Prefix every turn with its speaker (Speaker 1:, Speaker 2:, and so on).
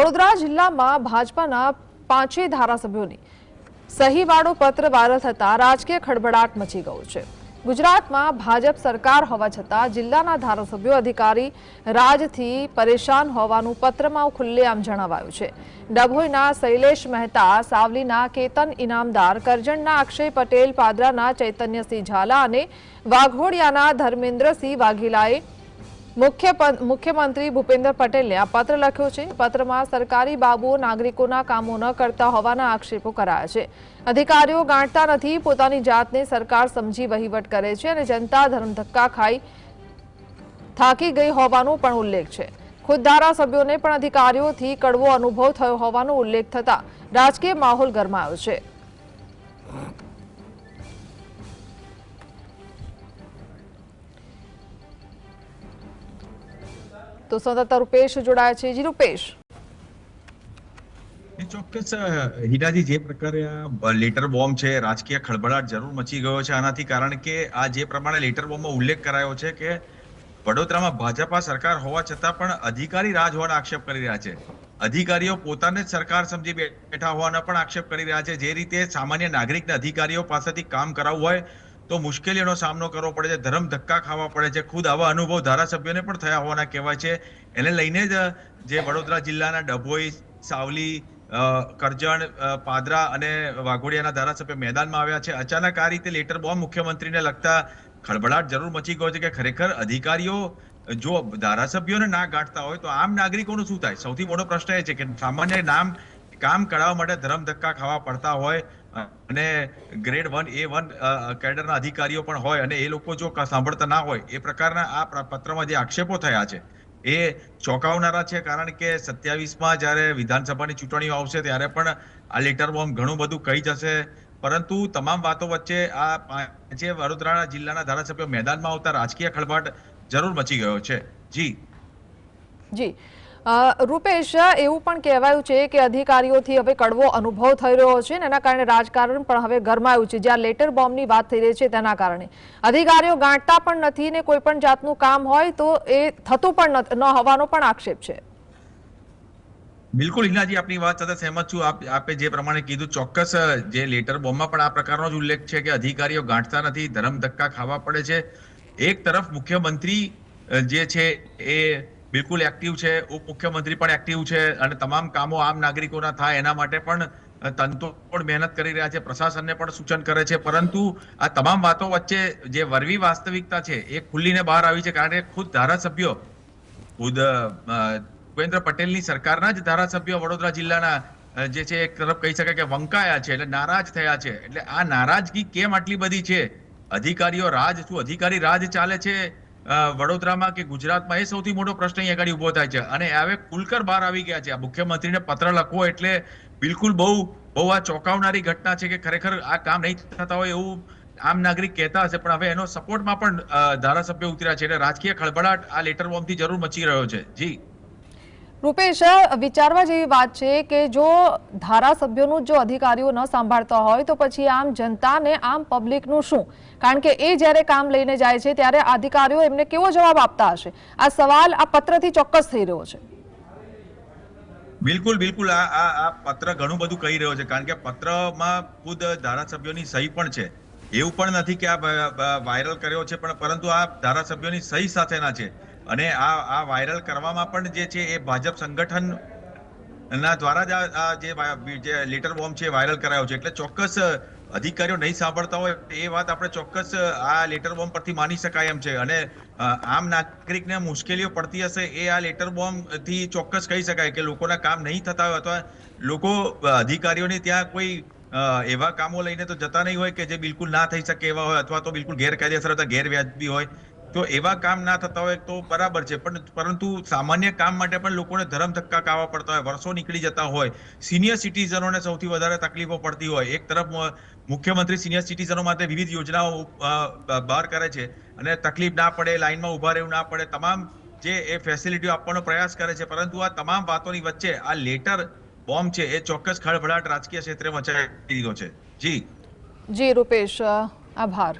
Speaker 1: વડોદરા જિલ્લામાં ભાજપાના 5 ધારાસભ્યોની સહીવાળો પત્ર વાયરલ થતા રાજકીય ખળભળાટ મચી ગયો છે। ગુજરાતમાં ભાજપ સરકાર હોવા છતાં જિલ્લાના ધારાસભ્યો અધિકારી રાજથી પરેશાન હોવાનું પત્રમાં ખુલ્લેઆમ જણાવાયું છે। ડભોઈના શૈલેષ મહેતા, સાવલીના કેતન ઇનામદાર, કરજણના અક્ષય પટેલ, પાદરાના ચૈતન્યસિંહ ઝાલા અને વાઘોડિયાના ધર્મેન્દ્રસિંહ વાઘેલાએ મુખ્યમંત્રી ભૂપેન્દ્ર પટેલને આ પત્ર લખ્યો છે। પત્રમાં સરકારી બાબુઓ નાગરિકોના કામો ન કરતા હોવાના આક્ષેપો કરાયા છે। અધિકારીઓ ગાંઠતા નથી, પોતાની જાતને સરકાર સમજી વહીવટ કરે છે અને જનતા ધર્મધક્કા ખાઈ થાકી ગઈ હોવાનો પણ ઉલ્લેખ છે। ખુદ ધારાસભ્યોને પણ અધિકારીઓથી કડવો અનુભવ થયો હોવાનો ઉલ્લેખ થતા રાજકીય માહોલ ગરમાયો છે। तो संवाददाता रूपेश जोड़ाया है। जी रूपेश,
Speaker 2: ચોક્કસ હીરાજી, જે પ્રકારે આ લેટર બોમ્બ છે, રાજકીય ખળભળાટ જરૂર મચી ગયો છે આનાથી, કારણ કે આ જે પ્રમાણે લેટર બોમ્બમાં ઉલ્લેખ કરાયો છે કે વડોદરામાં ભાજપા સરકાર હોવા છતાં પણ અધિકારી રાજ હોવાનો આક્ષેપ કરી રહ્યા છે। અધિકારીઓ પોતાને જ સરકાર સમજી બેઠા હોવાનો પણ આક્ષેપ કરી રહ્યા છે। જે રીતે સામાન્ય નાગરિકને અધિકારીઓ પાસેથી કામ કરાવવું હોય તો મુશ્કેલીઓનો સામનો કરવો પડે છે, ધરમ ધક્કા ખાવા પડે છે। ખુદ આવા અનુભવ ધારાસભ્યોને પણ થયા હોવાના કહેવાય છે। એને લઈને જ જે વડોદરા જિલ્લાના ડભોઈ, સાવલી, કરજણ, પાદરા અને વાઘોડિયાના ધારાસભ્ય મેદાનમાં આવ્યા છે। અચાનક આ રીતે લેટર બોમ્બ મુખ્યમંત્રીને લગતા ખળભળાટ જરૂર મચી ગયો છે કે ખરેખર અધિકારીઓ જો ધારાસભ્યોને ના ગાંઠતા હોય તો આમ નાગરિકોનું શું થાય? સૌથી મોટો પ્રશ્ન એ છે કે સામાન્ય કામ કરાવવા માટે ધરમ ધક્કા ખાવા પડતા હોય અને ગ્રેડ 1 A1 કેડરના અધિકારીઓ પણ હોય અને એ લોકો જો સાંભળતા ના હોય, એ પ્રકારના આ પત્રમાં જે આક્ષેપો થયા છે એ ચોંકાવનારા છે। કારણ કે 27માં જ્યારે વિધાનસભાની ચૂંટણીઓ આવશે ત્યારે પણ આ લેટર બોમ્બ ઘણું બધું કહી જશે। પરંતુ તમામ વાતો વચ્ચે આ પાંચે વડોદરા જિલ્લાના ધારાસભ્યો મેદાનમાં આવતા રાજકીય ખળભળાટ જરૂર મચી ગયો છે। જી
Speaker 1: જી રૂપેશ, એવું પણ કહેવાયું છે કે અધિકારીઓથી હવે કડવો અનુભવ થઈ રહ્યો છે અને એના કારણે રાજકારણ પણ હવે ગરમાયું છે। જ્યાં લેટર બોમ્બની વાત થઈ રહી છે તેના કારણે અધિકારીઓ ગાંઠતા પણ નથી ને કોઈ પણ જાતનું કામ હોય તો એ થતું પણ ન હોવાનો પણ આક્ષેપ છે।
Speaker 2: બિલકુલ હિનાજી, આપની વાત સાથે સહેમત છું। આપે જે પ્રમાણે કીધું, ચોક્કસ જે લેટર બોમ્બમાં પણ આ પ્રકારનો જ ઉલ્લેખ છે કે અધિકારીઓ ગાંઠતા નથી, ધરમ ધક્કા ખાવા પડે છે। એક તરફ મુખ્યમંત્રી જે છે એ બિલકુલ એક્ટિવ છે, ઉપમુખ્યમંત્રી પણ એક્ટિવ છે અને તમામ કામો આમ નાગરિકોના થાય એના માટે પણ તનતોડ મહેનત કરી રહ્યા છે, પ્રશાસનને પણ સૂચન કરે છે। પરંતુ આ તમામ વાતો વચ્ચે જે વરવી વાસ્તવિકતા છે એ ખુલ્લીને બહાર આવી છે। કારણ કે ખુદ ધારાસભ્યો, ખુદ ભૂપેન્દ્ર પટેલની સરકારના જ ધારાસભ્યો વડોદરા જિલ્લાના જે છે એક તરફ કહી શકાય કે વંકાયા છે, એટલે નારાજ થયા છે। એટલે આ નારાજગી કેમ આટલી બધી છે? અધિકારીઓ રાજ, શું અધિકારી રાજ ચાલે છે વડોદરામાં કે ગુજરાતમાં? એ સૌથી મોટો પ્રશ્ન અહીં આગળ ઉભો થાય છે અને હવે ખુલકર બહાર આવી ગયા છે। આ મુખ્યમંત્રીને પત્ર લખવો એટલે બિલકુલ બહુ આ ચોંકાવનારી ઘટના છે કે ખરેખર આ કામ નહીં થતા હોય એવું આમ નાગરિક કહેતા હશે, પણ હવે એનો સપોર્ટમાં પણ ધારાસભ્યો ઉતર્યા છે। એટલે રાજકીય ખળભળાટ આ લેટર બોમ્બથી જરૂર મચી રહ્યો છે। જી
Speaker 1: રૂપેશ, વિચારવા જેવી વાત છે કે જો ધારાસભ્યોનું જો અધિકારીઓ ન સાંભળતા હોય તો પછી આમ જનતાને, આમ પબ્લિકનું શું? કારણ કે એ જ્યારે કામ લઈને જાય છે ત્યારે અધિકારીઓ એમને કેવો જવાબ આપતા હશે? આ સવાલ આ પત્રથી ચોક્કસ થઈ રહ્યો છે।
Speaker 2: બિલકુલ બિલકુલ, આ પત્ર ઘણું બધું કહી રહ્યો છે। કારણ કે પત્રમાં ખુદ ધારાસભ્યોની સહી પણ છે। એવું પણ નથી કે આ વાયરલ કર્યો છે, પરંતુ આ ધારાસભ્યોની સહી સાથેના છે અને આ વાયરલ કરવામાં પણ જે છે એ ભાજપ સંગઠન ના દ્વારા જ આ જે લેટર બોમ્બ છે વાયરલ કરાયો છે। એટલે ચોક્કસ અધિકારીઓ નહીં સાંભળતા હોય એ વાત આપણે ચોક્કસ આ લેટર બોમ્બ પરથી માની શકાય એમ છે। અને આમ નાગરિકને મુશ્કેલીઓ પડતી હશે એ આ લેટર બોમ્બ થી ચોક્કસ કહી શકાય કે લોકોના કામ નહીં થતા હોય અથવા લોકો અધિકારીઓને ત્યાં કોઈ એવા કામો લઈને તો જતા નહીં હોય કે જે બિલકુલ ના થઈ શકે એવા હોય અથવા તો બિલકુલ ગેરકાયદેસર અથવા ગેરવ્યાજબી હોય, તો એવા કામ ના થતા હોય તો બરાબર છે। પરંતુ સામાન્ય કામ માટે પણ લોકોને ધરમ ધક્કા ખાવા પડતા હોય, વર્ષો નીકળી જતા હોય, સિનિયર સિટીઝનોને સૌથી વધારે તકલીફો પડતી હોય। એક તરફ મુખ્યમંત્રી સિનિયર સિટીઝનો માટે વિવિધ યોજનાઓ બહાર કરે છે અને તકલીફ ના પડે, લાઈનમાં ઉભા રહેવું ના પડે, તમામ જે એ ફેસિલિટીઓ આપવાનો પ્રયાસ કરે છે। પરંતુ આ તમામ વાતોની વચ્ચે આ લેટર બોમ્બ છે એ ચોક્કસ ખળભળાટ રાજકીય ક્ષેત્રે મચાવી દીધો છે। જી
Speaker 1: જી રૂપેશ, આભાર।